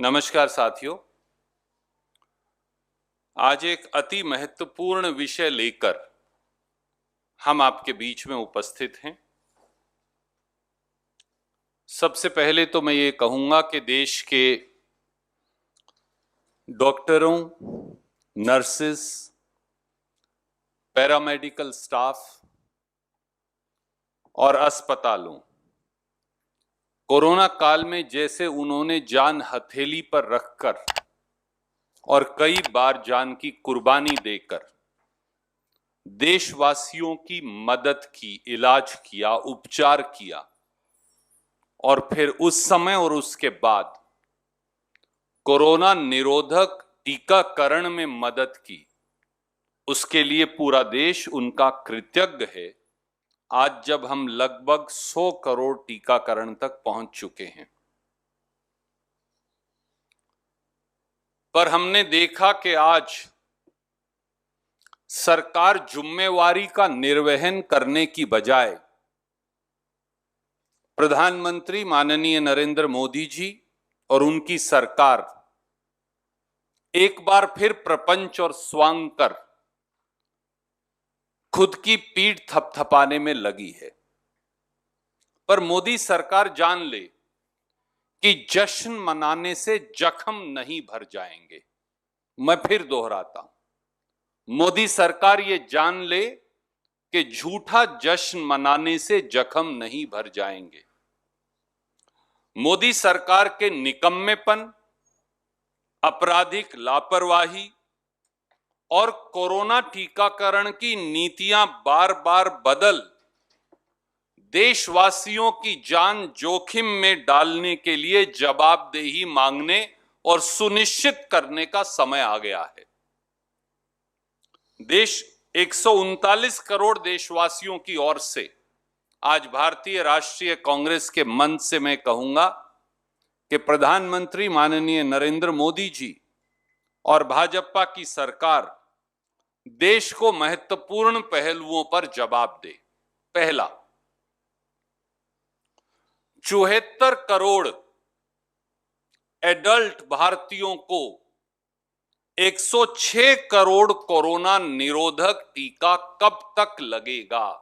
नमस्कार साथियों, आज एक अति महत्वपूर्ण विषय लेकर हम आपके बीच में उपस्थित हैं। सबसे पहले तो मैं ये कहूंगा कि देश के डॉक्टरों, नर्सेस, पैरामेडिकल स्टाफ और अस्पतालों, कोरोना काल में जैसे उन्होंने जान हथेली पर रखकर और कई बार जान की कुर्बानी देकर देशवासियों की मदद की, इलाज किया, उपचार किया और फिर उस समय और उसके बाद कोरोना निरोधक टीकाकरण में मदद की, उसके लिए पूरा देश उनका कृतज्ञ है। आज जब हम लगभग 100 करोड़ टीकाकरण तक पहुंच चुके हैं, पर हमने देखा कि आज सरकार जिम्मेवारी का निर्वहन करने की बजाय प्रधानमंत्री माननीय नरेंद्र मोदी जी और उनकी सरकार एक बार फिर प्रपंच और स्वांग कर खुद की पीठ थपथपाने में लगी है। पर मोदी सरकार जान ले कि जश्न मनाने से जख्म नहीं भर जाएंगे। मैं फिर दोहराता हूं, मोदी सरकार ये जान ले कि झूठा जश्न मनाने से जख्म नहीं भर जाएंगे। मोदी सरकार के निकम्मेपन, आपराधिक लापरवाही और कोरोना टीकाकरण की नीतियां बार बार बदल देशवासियों की जान जोखिम में डालने के लिए जवाबदेही मांगने और सुनिश्चित करने का समय आ गया है। देश 139 करोड़ देशवासियों की ओर से आज भारतीय राष्ट्रीय कांग्रेस के मंच से मैं कहूंगा कि प्रधानमंत्री माननीय नरेंद्र मोदी जी और भाजपा की सरकार देश को महत्वपूर्ण पहलुओं पर जवाब दे। पहला, 74 करोड़ एडल्ट भारतीयों को 106 करोड़ कोरोना निरोधक टीका कब तक लगेगा?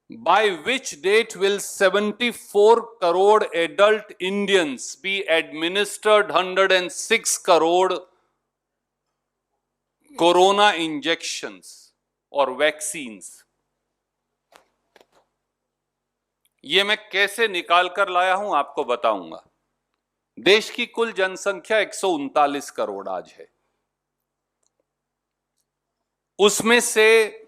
By which date will 74 crore adult Indians be administered 106 crore corona injections और वैक्सीन्स? ये मैं कैसे निकाल कर लाया हूं आपको बताऊंगा। देश की कुल जनसंख्या 139 करोड़ आज है। उसमें से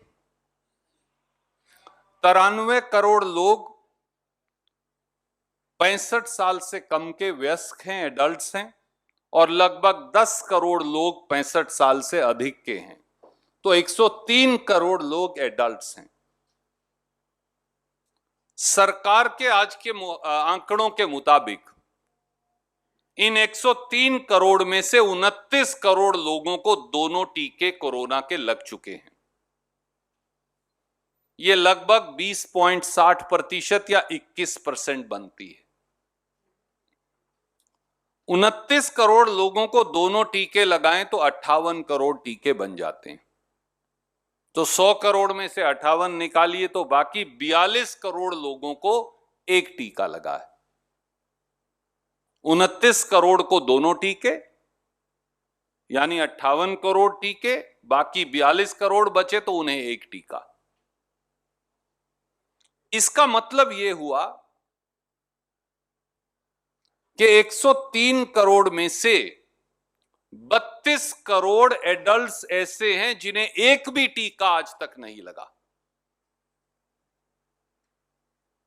93 करोड़ लोग 65 साल से कम के वयस्क हैं, एडल्ट्स हैं, और लगभग 10 करोड़ लोग 65 साल से अधिक के हैं। तो 103 करोड़ लोग एडल्ट्स हैं। सरकार के आज के आंकड़ों के मुताबिक इन 103 करोड़ में से 29 करोड़ लोगों को दोनों टीके कोरोना के लग चुके हैं। ये लगभग 20.60% या 21% बनती है। 29 करोड़ लोगों को दोनों टीके लगाएं तो 58 करोड़ टीके बन जाते हैं। तो 100 करोड़ में से 58 निकालिए तो बाकी 42 करोड़ लोगों को एक टीका लगा है। 29 करोड़ को दोनों टीके यानी 58 करोड़ टीके, बाकी 42 करोड़ बचे तो उन्हें एक टीका। इसका मतलब यह हुआ कि 103 करोड़ में से 32 करोड़ एडल्ट्स ऐसे हैं जिन्हें एक भी टीका आज तक नहीं लगा।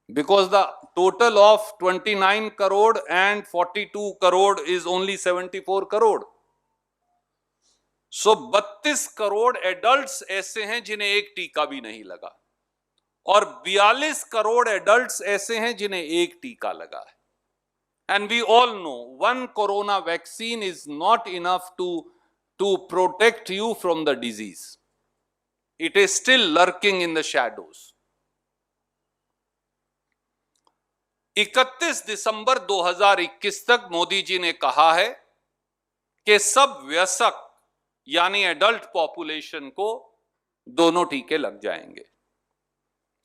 Because the total of 29 crore and 42 crore is only 74 crore. So 32 crore adults ऐसे हैं जिन्हें एक टीका भी नहीं लगा और 42 करोड़ एडल्ट्स ऐसे हैं जिन्हें एक टीका लगा है। And we all know one corona vaccine is not enough to protect you from the disease. It is still lurking in the shadows. 31 दिसंबर 2021 तक मोदी जी ने कहा है कि सब वयस्क यानी एडल्ट पॉपुलेशन को दोनों टीके लग जाएंगे।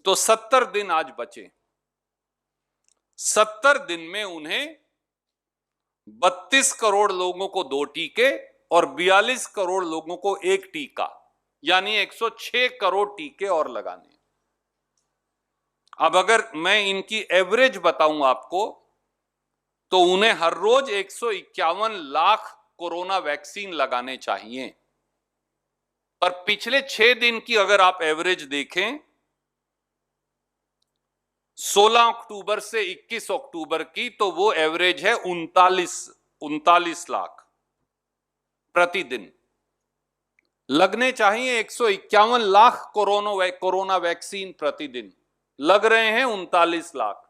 तो 70 दिन आज बचे। 70 दिन में उन्हें 32 करोड़ लोगों को 2 टीके और 42 करोड़ लोगों को 1 टीका यानी 106 करोड़ टीके और लगाने। अब अगर मैं इनकी एवरेज बताऊं आपको तो उन्हें हर रोज 151 लाख कोरोना वैक्सीन लगाने चाहिए। पर पिछले 6 दिन की अगर आप एवरेज देखें 16 अक्टूबर से 21 अक्टूबर की, तो वो एवरेज है 39 लाख प्रतिदिन। लगने चाहिए 151 लाख कोरोना वैक्सीन प्रतिदिन, लग रहे हैं 39 लाख।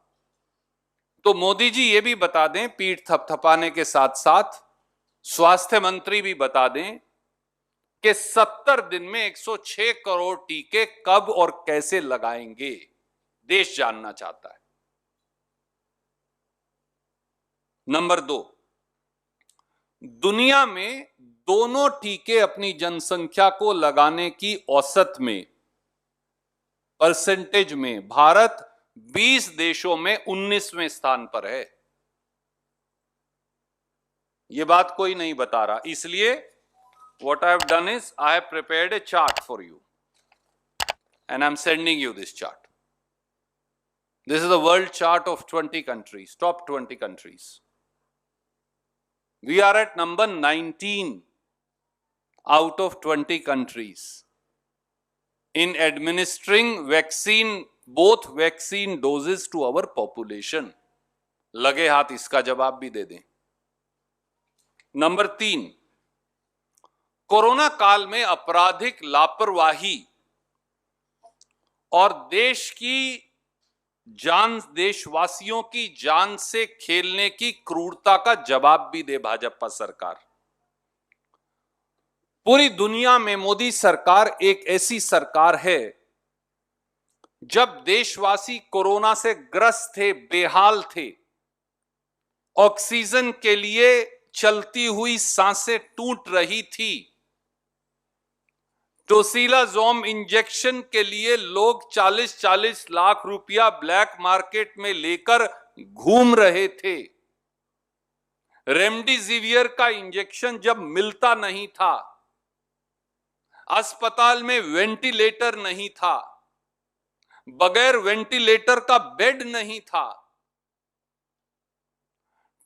तो मोदी जी ये भी बता दें, पीठ थपथपाने के साथ साथ स्वास्थ्य मंत्री भी बता दें कि 70 दिन में 106 करोड़ टीके कब और कैसे लगाएंगे, देश जानना चाहता है। नंबर 2, दुनिया में दोनों टीके अपनी जनसंख्या को लगाने की औसत में परसेंटेज में भारत 20 देशों में 19वें स्थान पर है। यह बात कोई नहीं बता रहा, इसलिए what I have done is I have prepared a chart for you and I'm sending you this chart. This is the world chart of 20 countries, top 20 countries. We are at number 19 out of 20 countries in administering both vaccine doses to our population. लगे हाथ इसका जवाब भी दे दें। Number 3, corona काल में आपराधिक लापरवाही और देशवासियों की जान से खेलने की क्रूरता का जवाब भी दे भाजपा सरकार। पूरी दुनिया में मोदी सरकार एक ऐसी सरकार है, जब देशवासी कोरोना से ग्रस्त थे, बेहाल थे, ऑक्सीजन के लिए चलती हुई सांसें टूट रही थी, टोसिलाज़ोम इंजेक्शन के लिए लोग 40-40 लाख रुपया ब्लैक मार्केट में लेकर घूम रहे थे, रेमडेसिवियर का इंजेक्शन जब मिलता नहीं था, अस्पताल में वेंटिलेटर नहीं था, बगैर वेंटिलेटर का बेड नहीं था,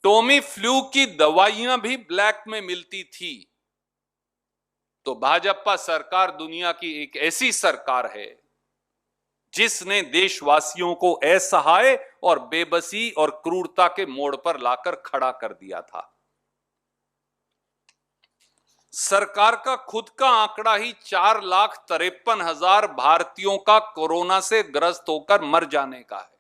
टोमी फ्लू की दवाइयां भी ब्लैक में मिलती थी। तो भाजपा सरकार दुनिया की एक ऐसी सरकार है जिसने देशवासियों को असहाय और बेबसी और क्रूरता के मोड़ पर लाकर खड़ा कर दिया था। सरकार का खुद का आंकड़ा ही 4,53,000 भारतीयों का कोरोना से ग्रस्त होकर मर जाने का है।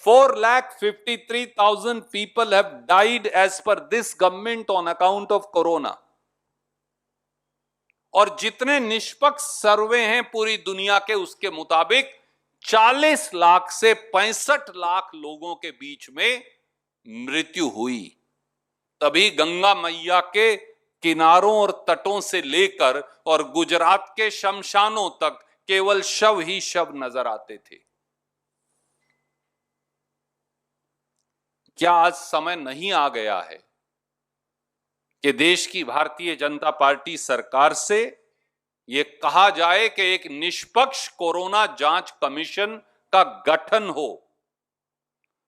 4,53,000 people have died as per this government on account of corona. और जितने निष्पक्ष सर्वे हैं पूरी दुनिया के, उसके मुताबिक 40 लाख से 65 लाख लोगों के बीच में मृत्यु हुई। तभी गंगा मैया के किनारों और तटों से लेकर और गुजरात के शमशानों तक केवल शव ही शव नजर आते थे। क्या आज समय नहीं आ गया है कि देश की भारतीय जनता पार्टी सरकार से यह कहा जाए कि एक निष्पक्ष कोरोना जांच कमीशन का गठन हो,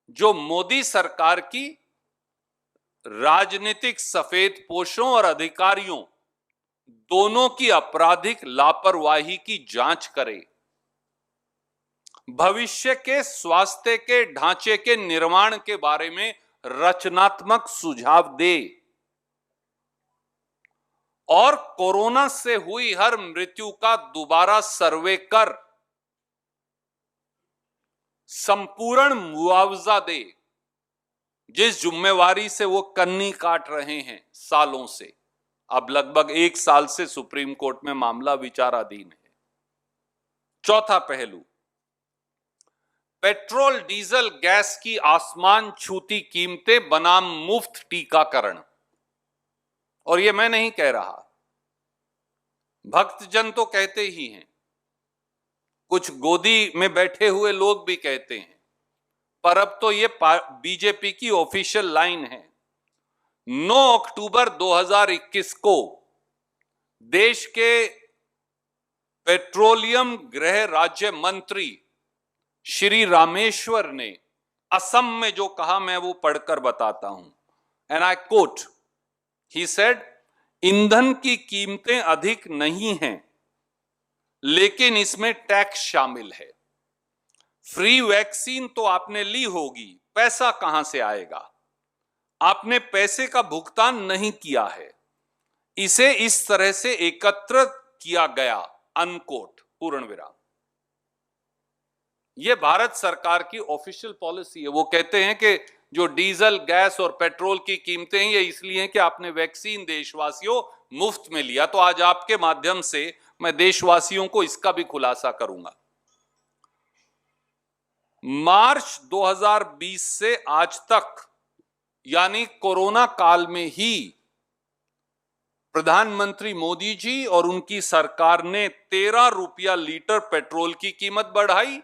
जो मोदी सरकार की राजनीतिक सफेदपोशों और अधिकारियों दोनों की आपराधिक लापरवाही की जांच करे, भविष्य के स्वास्थ्य के ढांचे के निर्माण के बारे में रचनात्मक सुझाव दे और कोरोना से हुई हर मृत्यु का दोबारा सर्वे कर संपूर्ण मुआवजा दे, जिस जिम्मेवारी से वो कन्नी काट रहे हैं सालों से। अब लगभग 1 साल से सुप्रीम कोर्ट में मामला विचाराधीन है। चौथा पहलू, पेट्रोल डीजल गैस की आसमान छूती कीमतें बनाम मुफ्त टीकाकरण। और ये मैं नहीं कह रहा, भक्तजन तो कहते ही हैं, कुछ गोदी में बैठे हुए लोग भी कहते हैं, पर अब तो ये बीजेपी की ऑफिशियल लाइन है। 9 अक्टूबर 2021 को देश के पेट्रोलियम गृह राज्य मंत्री श्री रामेश्वर ने असम में जो कहा, मैं वो पढ़कर बताता हूं। And I quote, he said, ईंधन की कीमतें अधिक नहीं हैं, लेकिन इसमें टैक्स शामिल है। फ्री वैक्सीन तो आपने ली होगी, पैसा कहां से आएगा? आपने पैसे का भुगतान नहीं किया है, इसे इस तरह से एकत्र किया गया, अनकोट, पूर्ण विराम। यह भारत सरकार की ऑफिशियल पॉलिसी है। वो कहते हैं कि जो डीजल, गैस और पेट्रोल की कीमतें हैं, ये इसलिए हैं कि आपने वैक्सीन देशवासियों मुफ्त में लिया। तो आज आपके माध्यम से मैं देशवासियों को इसका भी खुलासा करूंगा। मार्च 2020 से आज तक, यानी कोरोना काल में ही, प्रधानमंत्री मोदी जी और उनकी सरकार ने 13 रुपया लीटर पेट्रोल की कीमत बढ़ाई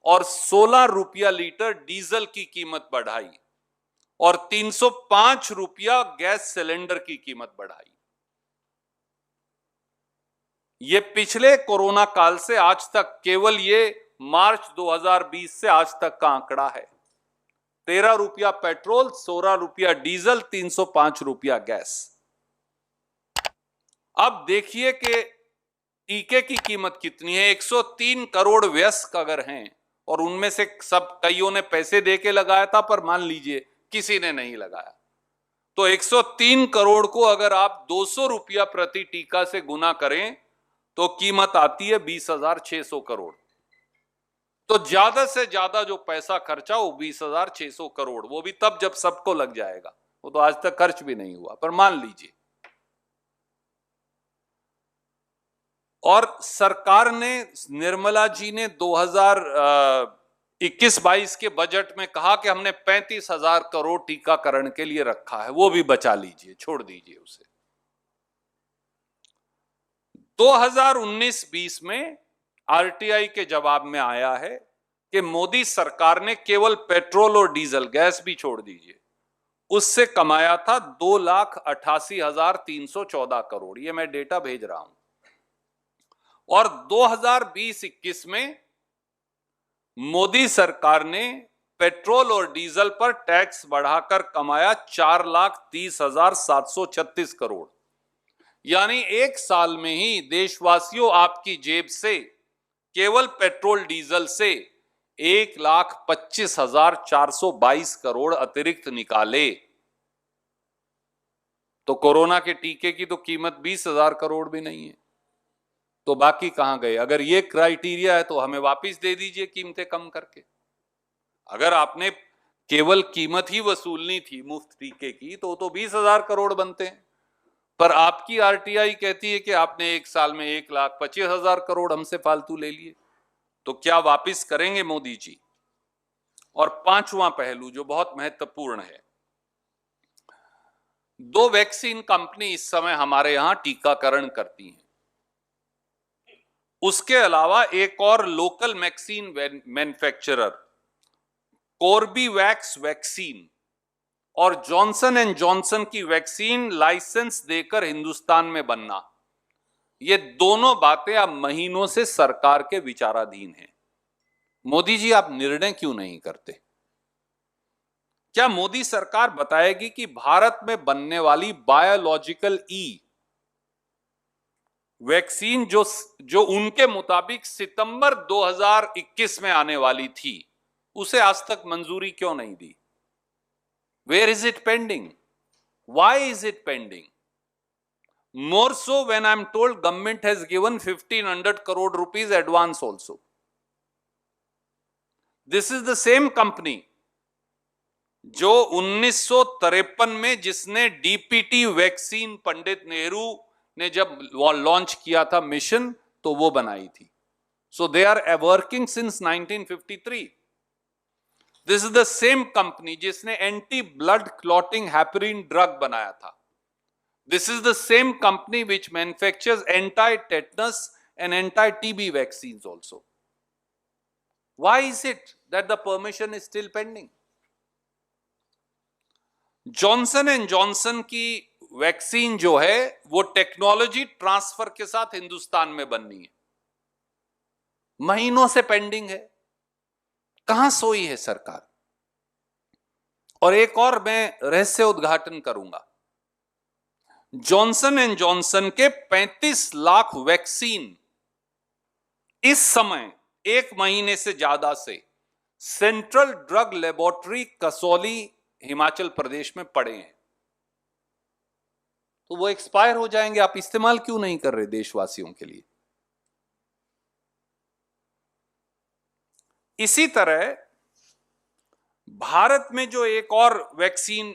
और 16 रुपया लीटर डीजल की कीमत बढ़ाई और 305 रुपया गैस सिलेंडर की कीमत बढ़ाई। ये पिछले कोरोना काल से आज तक, केवल ये मार्च 2020 से आज तक का आंकड़ा है। 13 रुपया पेट्रोल, 16 रुपया डीजल, 305 रुपया गैस। अब देखिए कि टीके की कीमत कितनी है। 103 करोड़ वयस्क अगर हैं और उनमें से सब कईयों ने पैसे देके लगाया था, पर मान लीजिए किसी ने नहीं लगाया, तो 103 करोड़ को अगर आप 200 रुपया प्रति टीका से गुना करें तो कीमत आती है 20,600 करोड़। तो ज्यादा से ज्यादा जो पैसा खर्चा वो 20,600 करोड़, वो भी तब जब सबको लग जाएगा। वो तो आज तक खर्च भी नहीं हुआ, पर मान लीजिए। और सरकार ने, निर्मला जी ने 2021-22 के बजट में कहा कि हमने 35,000 करोड़ टीकाकरण के लिए रखा है, वो भी बचा लीजिए, छोड़ दीजिए उसे। 2019-20 में आरटीआई के जवाब में आया है कि मोदी सरकार ने केवल पेट्रोल और डीजल, गैस भी छोड़ दीजिए, उससे कमाया था 2,88,314 करोड़। ये मैं डेटा भेज रहा हूं। और 2020-21 में मोदी सरकार ने पेट्रोल और डीजल पर टैक्स बढ़ाकर कमाया 4,30,736 करोड़। यानी एक साल में ही देशवासियों आपकी जेब से केवल पेट्रोल डीजल से 1,25,422 करोड़ अतिरिक्त निकाले। तो कोरोना के टीके की तो कीमत 20,000 करोड़ भी नहीं है, तो बाकी कहां गए? अगर ये क्राइटेरिया है तो हमें वापस दे दीजिए कीमतें कम करके। अगर आपने केवल कीमत ही वसूलनी थी मुफ्त टीके की तो 20,000 करोड़ बनते हैं, पर आपकी आरटीआई कहती है कि आपने एक साल में 1,25,000 करोड़ हमसे फालतू ले लिए। तो क्या वापस करेंगे मोदी जी? और पांचवां पहलू जो बहुत महत्वपूर्ण है, 2 वैक्सीन कंपनी इस समय हमारे यहां टीकाकरण करती हैं। उसके अलावा एक और local vaccine manufacturer, Corbevax vaccine और जॉनसन एंड जॉनसन की वैक्सीन लाइसेंस देकर हिंदुस्तान में बनना, ये दोनों बातें अब महीनों से सरकार के विचाराधीन हैं। मोदी जी, आप निर्णय क्यों नहीं करते? क्या मोदी सरकार बताएगी कि भारत में बनने वाली बायोलॉजिकल ई वैक्सीन जो उनके मुताबिक सितंबर 2021 में आने वाली थी, उसे आज तक मंजूरी क्यों नहीं दी? Where is it pending? Why is it pending? More so when I'm told government has given 1,500 crore rupees advance also. This is the same company जो 1953 में, जिसने डीपीटी वैक्सीन पंडित नेहरू ने जब लॉन्च किया था मिशन, तो वो बनाई थी। So they are working since 1953। This is the same company जिसने anti blood clotting heparin drug बनाया था. This is the same company which manufactures anti-tetanus and anti-TB vaccines also. Why is it that the permission is still pending? Johnson and Johnson की vaccine जो है वो technology transfer के साथ हिंदुस्तान में बननी है, महीनों से पेंडिंग है. कहां सोई है सरकार? और एक और मैं रहस्य उद्घाटन करूंगा. जॉनसन एंड जॉनसन के 35 लाख वैक्सीन इस समय 1 महीने से ज्यादा से central drug laboratory Kasauli Himachal Pradesh में पड़े हैं. तो वो एक्सपायर हो जाएंगे. आप इस्तेमाल क्यों नहीं कर रहे देशवासियों के लिए? इसी तरह भारत में जो एक और वैक्सीन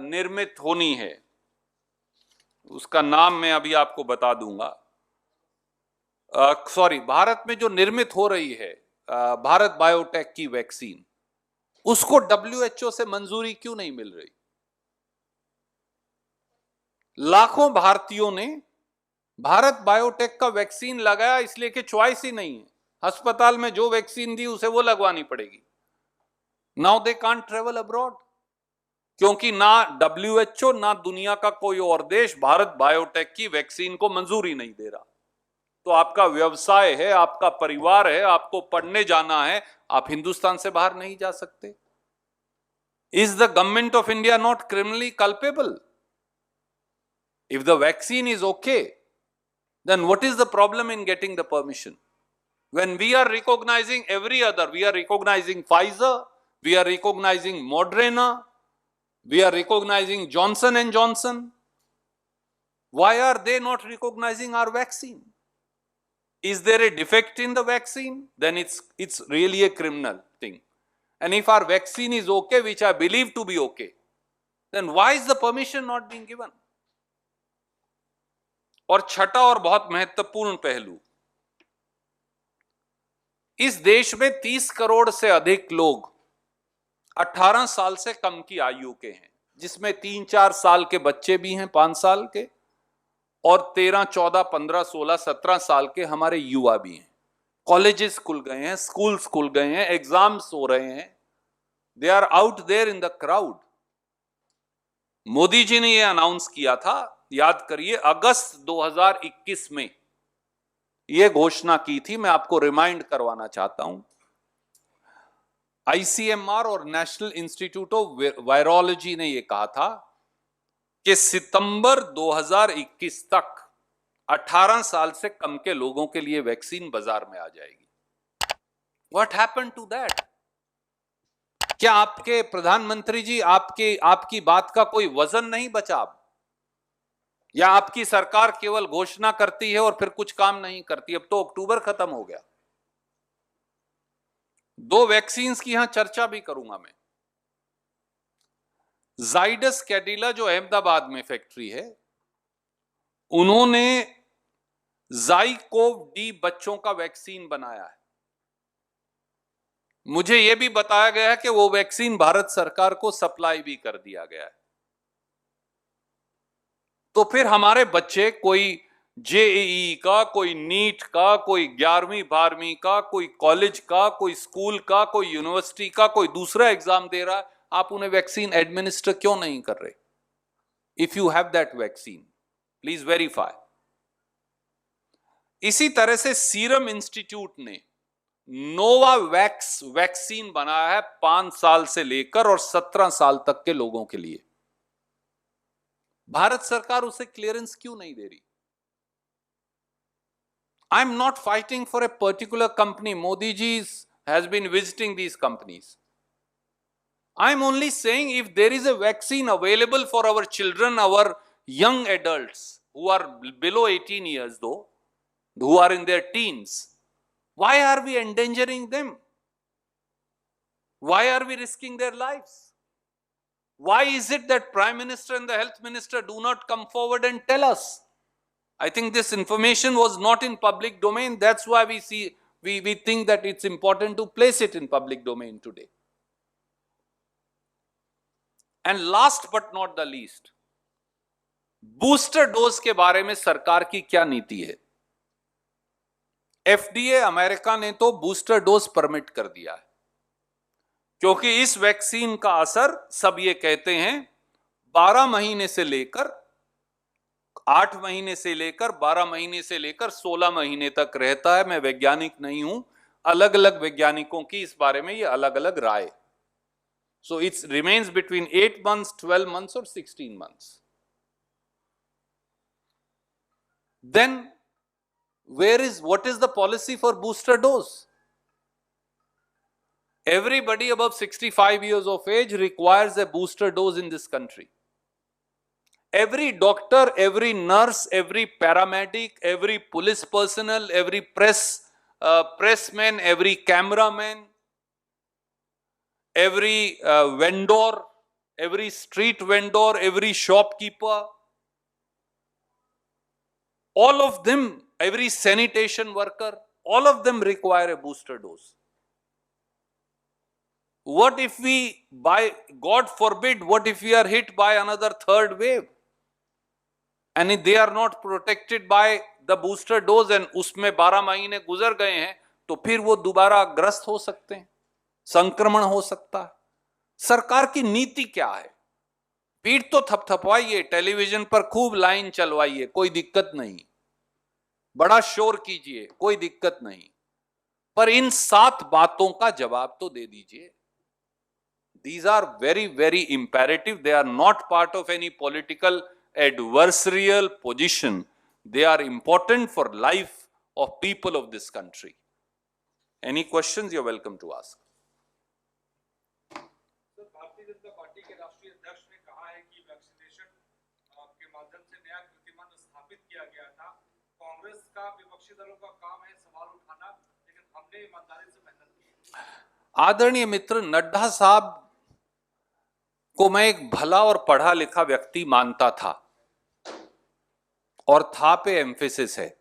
निर्मित होनी है, उसका नाम मैं अभी आपको बता दूंगा. भारत में जो निर्मित हो रही है भारत बायोटेक की वैक्सीन, उसको WHO से मंजूरी क्यों नहीं मिल रही? लाखों भारतीयों ने भारत बायोटेक का वैक्सीन लगाया इसलिए कि चॉइस ही नहीं है. अस्पताल में जो वैक्सीन दी उसे वो लगवानी पड़ेगी. Now they can't travel abroad, क्योंकि ना WHO ना दुनिया का कोई और देश भारत बायोटेक की वैक्सीन को मंजूरी नहीं दे रहा. तो आपका व्यवसाय है, आपका परिवार है, आपको पढ़ने जाना है, आप हिंदुस्तान से बाहर नहीं जा सकते. Is the government of India not criminally culpable? If the vaccine is okay, then what is the problem in getting the permission? When we are recognizing every other, we are recognizing Pfizer, we are recognizing Moderna, we are recognizing Johnson and Johnson. Why are they not recognizing our vaccine? Is there a defect in the vaccine? Then it's really a criminal thing. And if our vaccine is okay, which I believe to be okay, then why is the permission not being given? और छठा और बहुत महत्वपूर्ण पहलू, इस देश में 30 करोड़ से अधिक लोग 18 साल से कम की आयु के हैं, जिसमें 3-4 साल के बच्चे भी हैं, 5 साल के, और 13, 14, 15, 16, 17 साल के हमारे युवा भी हैं. कॉलेजेस खुल गए हैं, स्कूल्स खुल गए हैं, एग्जाम्स हो रहे हैं. They are out there in the crowd. Modi ji ने यह अनाउंस किया था, याद करिए, अगस्त 2021 में यह घोषणा की थी. मैं आपको रिमाइंड करवाना चाहता हूं. ICMR और नेशनल इंस्टीट्यूट ऑफ वायरोलॉजी ने यह कहा था कि सितंबर 2021 तक 18 साल से कम के लोगों के लिए वैक्सीन बाजार में आ जाएगी. What happened to that? क्या आपके प्रधानमंत्री जी आपकी बात का कोई वजन नहीं बचा? या आपकी सरकार केवल घोषणा करती है और फिर कुछ काम नहीं करती? अब तो अक्टूबर खत्म हो गया. 2 वैक्सीन्स की यहां चर्चा भी करूंगा मैं. जाइडस कैडिला जो अहमदाबाद में फैक्ट्री है, उन्होंने ज़ाइकोव डी बच्चों का वैक्सीन बनाया है. मुझे यह भी बताया गया है कि वो वैक्सीन भारत सरकार को सप्लाई भी कर दिया गया है. तो फिर हमारे बच्चे कोई JEE का, कोई नीट का, कोई 11वीं 12वीं का, कोई कॉलेज का, कोई स्कूल का, कोई यूनिवर्सिटी का, कोई दूसरा एग्जाम दे रहा है, आप उन्हें वैक्सीन एडमिनिस्टर क्यों नहीं कर रहे? If you have that vaccine, please verify. इसी तरह से सीरम इंस्टीट्यूट ने नोवावैक्स वैक्सीन बनाया है 5 साल से लेकर और 17 साल तक के लोगों के लिए. भारत सरकार उसे क्लियरेंस क्यों नहीं दे रही? I am not fighting for a particular company. Modi ji has been visiting these companies. I am only saying if there is a vaccine available for our children, our young adults who are below 18 years though, who are in their teens, why are we endangering them? Why are we risking their lives? Why is it that Prime Minister and the Health Minister do not come forward and tell us? I think this information was not in public domain. That's why we think that it's important to place it in public domain today. And last but not the least, booster dose के बारे में सरकार की क्या नीति है? FDA America ने तो बूस्टर डोज परमिट कर दिया है, क्योंकि इस वैक्सीन का असर, सब ये कहते हैं, 12 महीने से लेकर 8 महीने से लेकर 12 महीने से लेकर 16 महीने तक रहता है। मैं वैज्ञानिक नहीं हूं, अलग अलग वैज्ञानिकों की इस बारे में ये अलग अलग राय। So it's remains between 8 months, 12 months और 16 months. Then what is the policy for booster dose? Everybody above 65 years of age requires a booster dose in this country. Every doctor, every nurse, every paramedic, every police personnel, every pressman, every cameraman, every vendor, every street vendor, every shopkeeper, all of them, every sanitation worker, all of them require a booster dose. What if we, God forbid, what if we are hit by another third wave? And if they are not protected by the booster dose and उसमें 12 महीने गुजर गए हैं, तो फिर वो दोबारा ग्रस्त हो सकते हैं, संक्रमण हो सकता है। सरकार की नीति क्या है? पीठ तो थपथपवाइए, टेलीविजन पर खूब लाइन चलवाइए, कोई दिक्कत नहीं, बड़ा शोर कीजिए, कोई दिक्कत नहीं, पर इन 7 बातों का जवाब तो दे दीजिए। These are very, very imperative. They are not part of any political adversarial position. They are important for life of people of this country. Any questions? You're welcome to ask. Sir, Bharatiya Janata party के राष्ट्रीय अध्यक्ष ने कहा है कि vaccination के माध्यम से नया कीर्तिमान स्थापित किया गया था। कांग्रेस का विपक्षी दलों का काम है सवाल उठाना, लेकिन हमने ईमानदारी से मेहनत की। आदरणीय मित्र नड्डा साहब को मैं एक भला और पढ़ा लिखा व्यक्ति मानता था, और था पे एम्फेसिस है।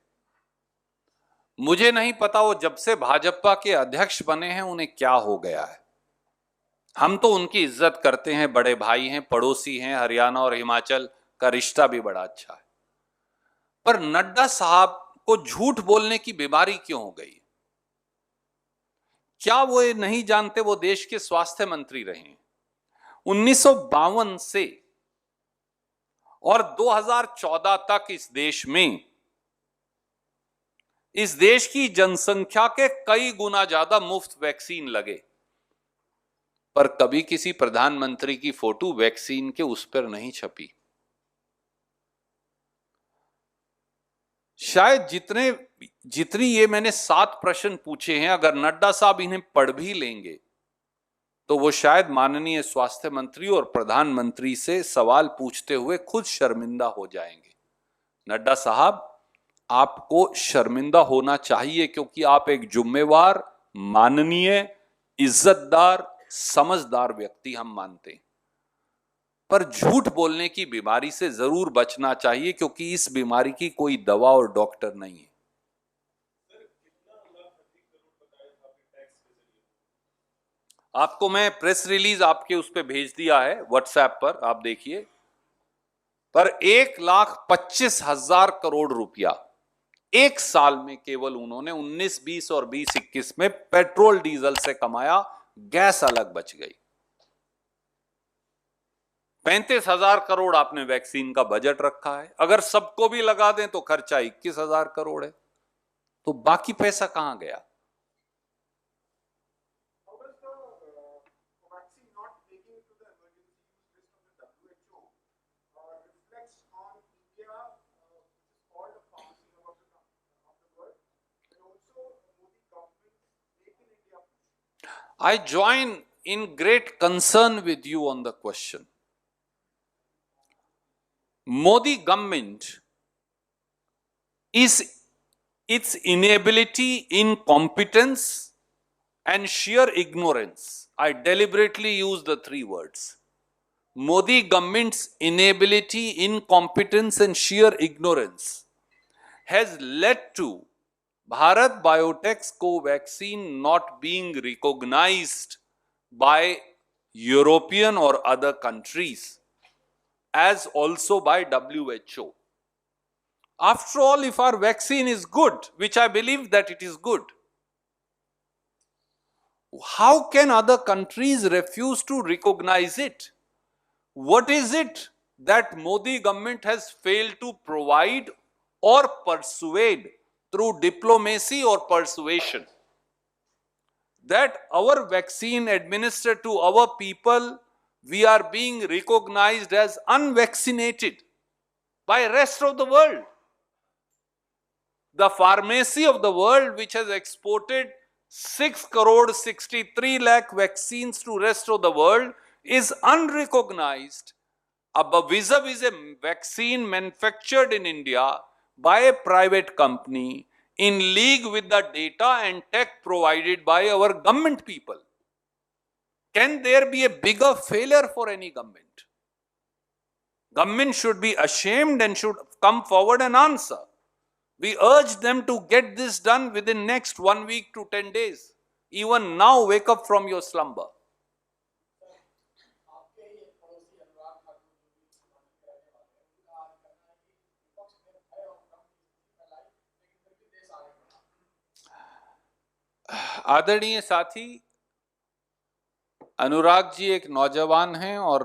मुझे नहीं पता वो जब से भाजपा के अध्यक्ष बने हैं उन्हें क्या हो गया है। हम तो उनकी इज्जत करते हैं, बड़े भाई हैं, पड़ोसी हैं, हरियाणा और हिमाचल का रिश्ता भी बड़ा अच्छा है, पर नड्डा साहब को झूठ बोलने की बीमारी क्यों हो गई? क्या वो ये नहीं जानते वो देश के स्वास्थ्य मंत्री रहे हैं? 1952 से और 2014 तक इस देश की जनसंख्या के कई गुना ज्यादा मुफ्त वैक्सीन लगे, पर कभी किसी प्रधानमंत्री की फोटो वैक्सीन के उस पर नहीं छपी। शायद जितनी ये मैंने 7 प्रश्न पूछे हैं, अगर नड्डा साहब इन्हें पढ़ भी लेंगे तो वो शायद माननीय स्वास्थ्य मंत्री और प्रधानमंत्री से सवाल पूछते हुए खुद शर्मिंदा हो जाएंगे। नड्डा साहब, आपको शर्मिंदा होना चाहिए, क्योंकि आप एक जिम्मेवार, माननीय, इज्जतदार, समझदार व्यक्ति हम मानते हैं, पर झूठ बोलने की बीमारी से जरूर बचना चाहिए, क्योंकि इस बीमारी की कोई दवा और डॉक्टर नहीं है। आपको मैं प्रेस रिलीज आपके उस पे भेज दिया है व्हाट्सएप पर, आप देखिए, पर 1,25,000 करोड़ रुपया एक साल में केवल उन्होंने 19-20 और 20-21 में पेट्रोल डीजल से कमाया, गैस अलग बच गई। 35,000 करोड़ आपने वैक्सीन का बजट रखा है, अगर सबको भी लगा दें तो खर्चा 21,000 करोड़ है, तो बाकी पैसा कहां गया? I join in great concern with you on the question. Modi government is its inability, incompetence and sheer ignorance. I deliberately use the 3 words. Modi government's inability, incompetence and sheer ignorance has led to Bharat Biotech's Covaxin not being recognized by European or other countries, as also by WHO. After all, if our vaccine is good, which I believe that it is good, how can other countries refuse to recognize it? What is it that Modi government has failed to provide or persuade through diplomacy or persuasion, that our vaccine administered to our people, we are being recognized as unvaccinated by rest of the world? The pharmacy of the world, which has exported 6 crore 63 lakh vaccines to rest of the world, is unrecognized vis-a-vis a vaccine manufactured in India by a private company in league with the data and tech provided by our government people. Can there be a bigger failure for any government? Government should be ashamed and should come forward and answer. We urge them to get this done within next 1 week to 10 days. Even now, wake up from your slumber. आदरणीय साथी, अनुराग जी एक नौजवान हैं और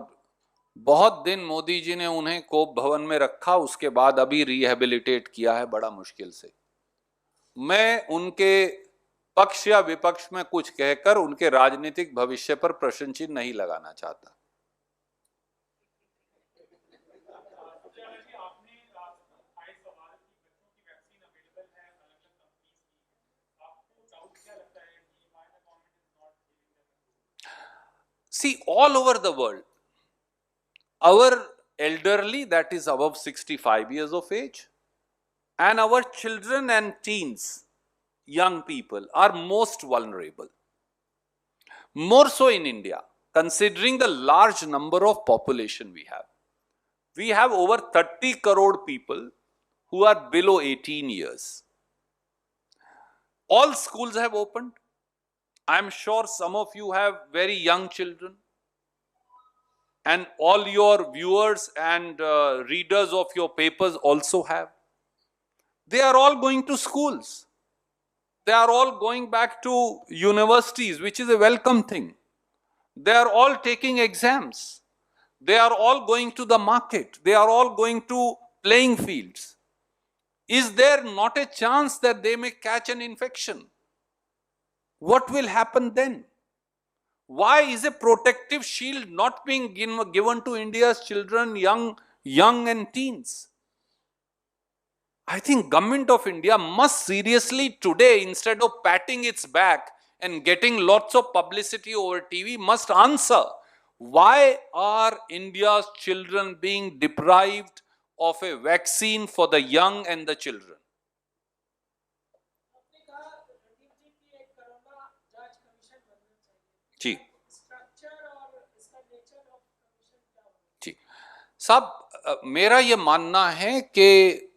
बहुत दिन मोदी जी ने उन्हें कोप भवन में रखा, उसके बाद अभी रिहेबिलिटेट किया है बड़ा मुश्किल से। मैं उनके पक्ष या विपक्ष में कुछ कहकर उनके राजनीतिक भविष्य पर प्रश्न चिन्ह नहीं लगाना चाहता। See, all over the world, our elderly, that is above 65 years of age, and our children and teens, young people, are most vulnerable. More so in India, considering the large number of population we have. We have over 30 crore people who are below 18 years. All schools have opened. I am sure some of you have very young children, and all your viewers and readers of your papers also have. They are all going to schools. They are all going back to universities, which is a welcome thing. They are all taking exams. They are all going to the market. They are all going to playing fields. Is there not a chance that they may catch an infection? What will happen then? Why is a protective shield not being given to India's children, young and teens? I think Government of India must seriously today, instead of patting its back and getting lots of publicity over TV, must answer, why are India's children being deprived of a vaccine for the young and the children? जी जी साहब, मेरा ये मानना है कि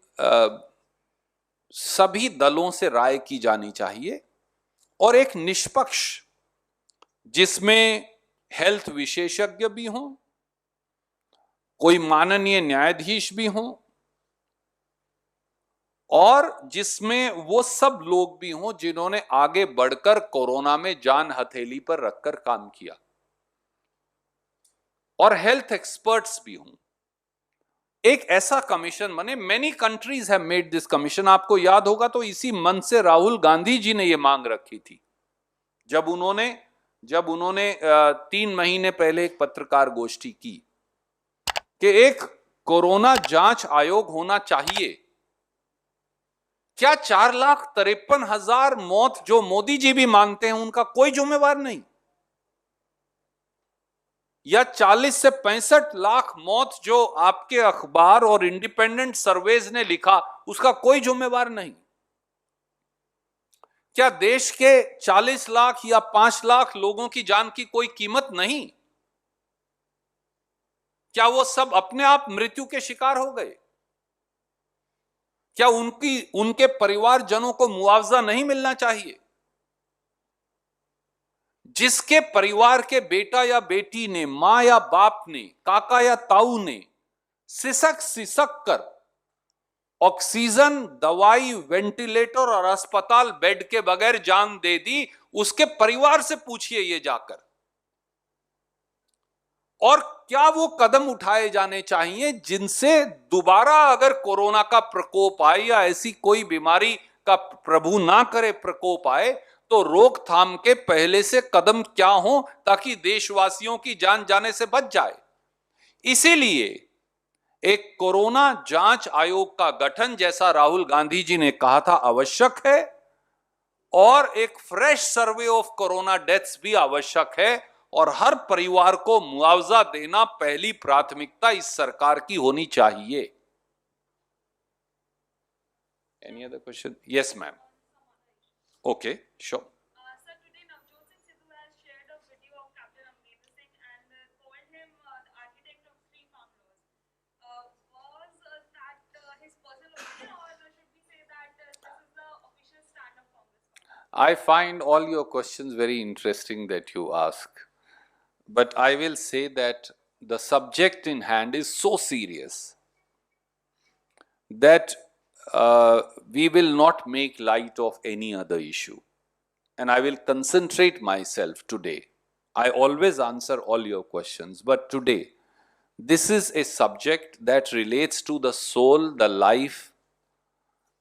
सभी दलों से राय की जानी चाहिए और एक निष्पक्ष, जिसमें हेल्थ विशेषज्ञ भी हों, कोई माननीय न्यायाधीश भी हों, और जिसमें वो सब लोग भी हों जिन्होंने आगे बढ़कर कोरोना में जान हथेली पर रखकर काम किया, और हेल्थ एक्सपर्ट्स भी हों। एक ऐसा कमीशन बने। Many countries have made this commission. आपको याद होगा तो इसी मन से राहुल गांधी जी ने ये मांग रखी थी, जब उन्होंने 3 महीने पहले एक पत्रकार गोष्ठी की कि एक कोरोना जांच आयोग होना चाहिए। क्या 4,53,000 मौत जो मोदी जी भी मानते हैं उनका कोई जिम्मेवार नहीं, या 40 से 65 लाख मौत जो आपके अखबार और इंडिपेंडेंट सर्वेज ने लिखा उसका कोई जिम्मेवार नहीं? क्या देश के 40 लाख या 5 लाख लोगों की जान की कोई कीमत नहीं? क्या वो सब अपने आप मृत्यु के शिकार हो गए? क्या उनके परिवारजनों को मुआवजा नहीं मिलना चाहिए? जिसके परिवार के बेटा या बेटी ने, मां या बाप ने, काका या ताऊ ने सिसक सिसक कर ऑक्सीजन, दवाई, वेंटिलेटर और अस्पताल बेड के बगैर जान दे दी, उसके परिवार से पूछिए ये जाकर। और क्या वो कदम उठाए जाने चाहिए जिनसे दोबारा अगर कोरोना का प्रकोप आए या ऐसी कोई बीमारी का प्रभु ना करे प्रकोप आए, तो रोकथाम के पहले से कदम क्या हो ताकि देशवासियों की जान जाने से बच जाए। इसीलिए एक कोरोना जांच आयोग का गठन, जैसा राहुल गांधी जी ने कहा था, आवश्यक है, और एक fresh survey of corona deaths भी आवश्यक है, और हर परिवार को मुआवजा देना पहली प्राथमिकता इस सरकार की होनी चाहिए। Any other question? Yes ma'am. Okay, sure. I find all your questions very interesting that you ask, but I will say that the subject in hand is so serious that we will not make light of any other issue, and I will concentrate myself today. I always answer all your questions, but today this is a subject that relates to the soul, the life,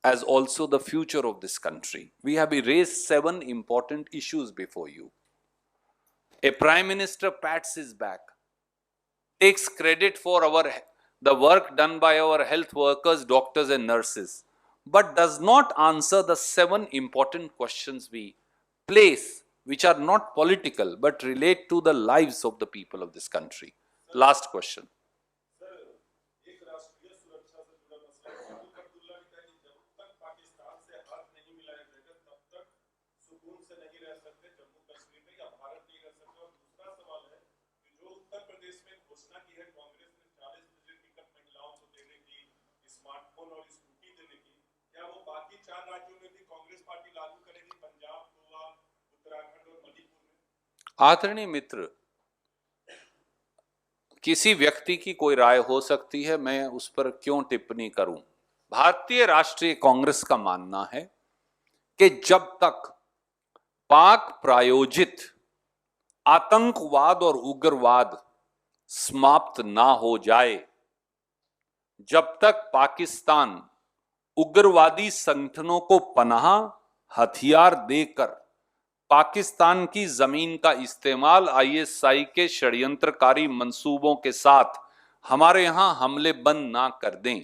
as also the future of this country. We have raised 7 important issues before you. A Prime Minister pats his back, takes credit for the work done by our health workers, doctors and nurses, but does not answer the 7 important questions we place, which are not political but relate to the lives of the people of this country. Last question. आदरणीय मित्र, किसी व्यक्ति की कोई राय हो सकती है, मैं उस पर क्यों टिप्पणी करूं। भारतीय राष्ट्रीय कांग्रेस का मानना है कि जब तक पाक प्रायोजित आतंकवाद और उग्रवाद समाप्त ना हो जाए, जब तक पाकिस्तान उग्रवादी संगठनों को पनाह, हथियार देकर पाकिस्तान की जमीन का इस्तेमाल आईएसआई के षड्यंत्रकारी मंसूबों के साथ हमारे यहां हमले बंद ना कर दें,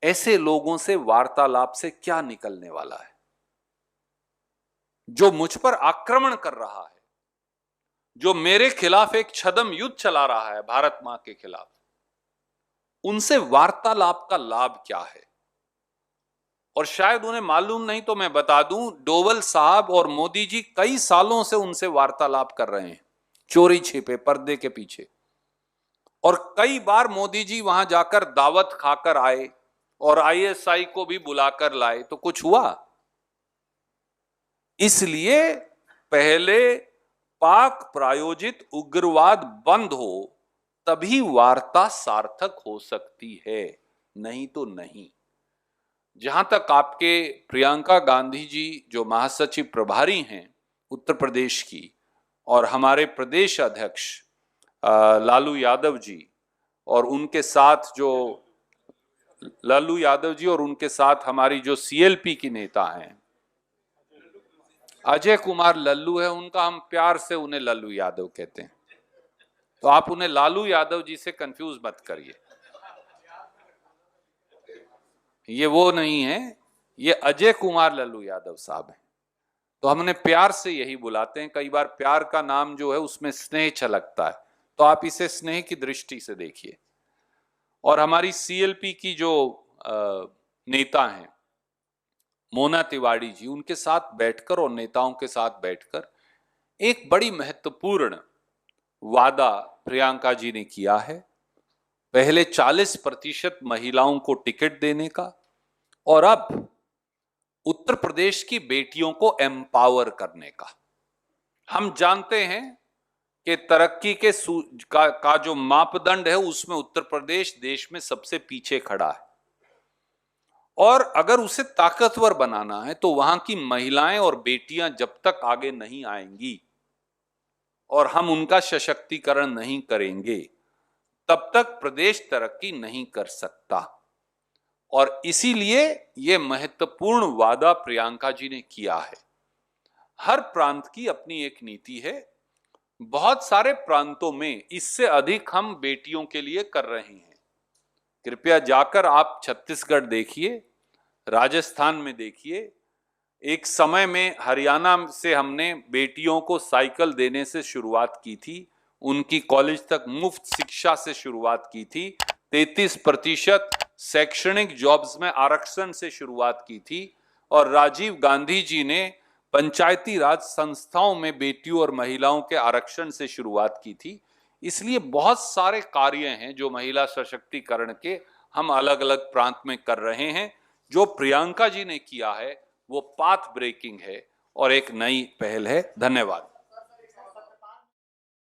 ऐसे लोगों से वार्तालाप से क्या निकलने वाला है। जो मुझ पर आक्रमण कर रहा है, जो मेरे खिलाफ एक छद्म युद्ध चला रहा है भारत मां के खिलाफ, उनसे वार्तालाप का लाभ क्या है। और शायद उन्हें मालूम नहीं तो मैं बता दूं, डोवल साहब और मोदी जी कई सालों से उनसे वार्तालाप कर रहे हैं, चोरी छिपे पर्दे के पीछे, और कई बार मोदी जी वहां जाकर दावत खाकर आए और आईएसआई को भी बुलाकर लाए, तो कुछ हुआ। इसलिए पहले पाक प्रायोजित उग्रवाद बंद हो, तभी वार्ता सार्थक हो सकती है, नहीं तो नहीं। जहां तक आपके प्रियंका गांधी जी जो महासचिव प्रभारी हैं उत्तर प्रदेश की, और हमारे प्रदेश अध्यक्ष लालू यादव जी और उनके साथ जो लालू यादव जी और उनके साथ हमारी जो सीएलपी की नेता हैं अजय कुमार लल्लू है, उनका हम प्यार से उन्हें लल्लू यादव कहते हैं, तो आप उन्हें लालू यादव जी से कंफ्यूज मत करिए। ये वो नहीं है, ये अजय कुमार लल्लू यादव साहब हैं, तो हमने प्यार से यही बुलाते हैं। कई बार प्यार का नाम जो है उसमें स्नेह छलकता है, तो आप इसे स्नेह की दृष्टि से देखिए। और हमारी सीएलपी की जो नेता हैं मोना तिवारी जी, उनके साथ बैठकर और नेताओं के साथ बैठकर एक बड़ी महत्वपूर्ण वादा प्रियंका जी ने किया है, पहले 40% महिलाओं को टिकट देने का, और अब उत्तर प्रदेश की बेटियों को एम्पावर करने का। हम जानते हैं कि तरक्की के का जो मापदंड है उसमें उत्तर प्रदेश देश में सबसे पीछे खड़ा है, और अगर उसे ताकतवर बनाना है तो वहां की महिलाएं और बेटियां जब तक आगे नहीं आएंगी और हम उनका सशक्तिकरण नहीं करेंगे तब तक प्रदेश तरक्की नहीं कर सकता। और इसीलिए यह महत्वपूर्ण वादा प्रियंका जी ने किया है। हर प्रांत की अपनी एक नीति है, बहुत सारे प्रांतों में इससे अधिक हम बेटियों के लिए कर रहे हैं। कृपया जाकर आप छत्तीसगढ़ देखिए, राजस्थान में देखिए। एक समय में हरियाणा से हमने बेटियों को साइकिल देने से शुरुआत की थी, उनकी कॉलेज तक मुफ्त शिक्षा से शुरुआत की थी, 33% शैक्षणिक जॉब्स में आरक्षण से शुरुआत की थी, और राजीव गांधी जी ने पंचायती राज संस्थाओं में बेटियों और महिलाओं के आरक्षण से शुरुआत की थी। इसलिए बहुत सारे कार्य हैं जो महिला सशक्तिकरण के हम अलग अलग प्रांत में कर रहे हैं। जो प्रियंका जी ने किया है वो पाथ ब्रेकिंग है और एक नई पहल है। धन्यवाद।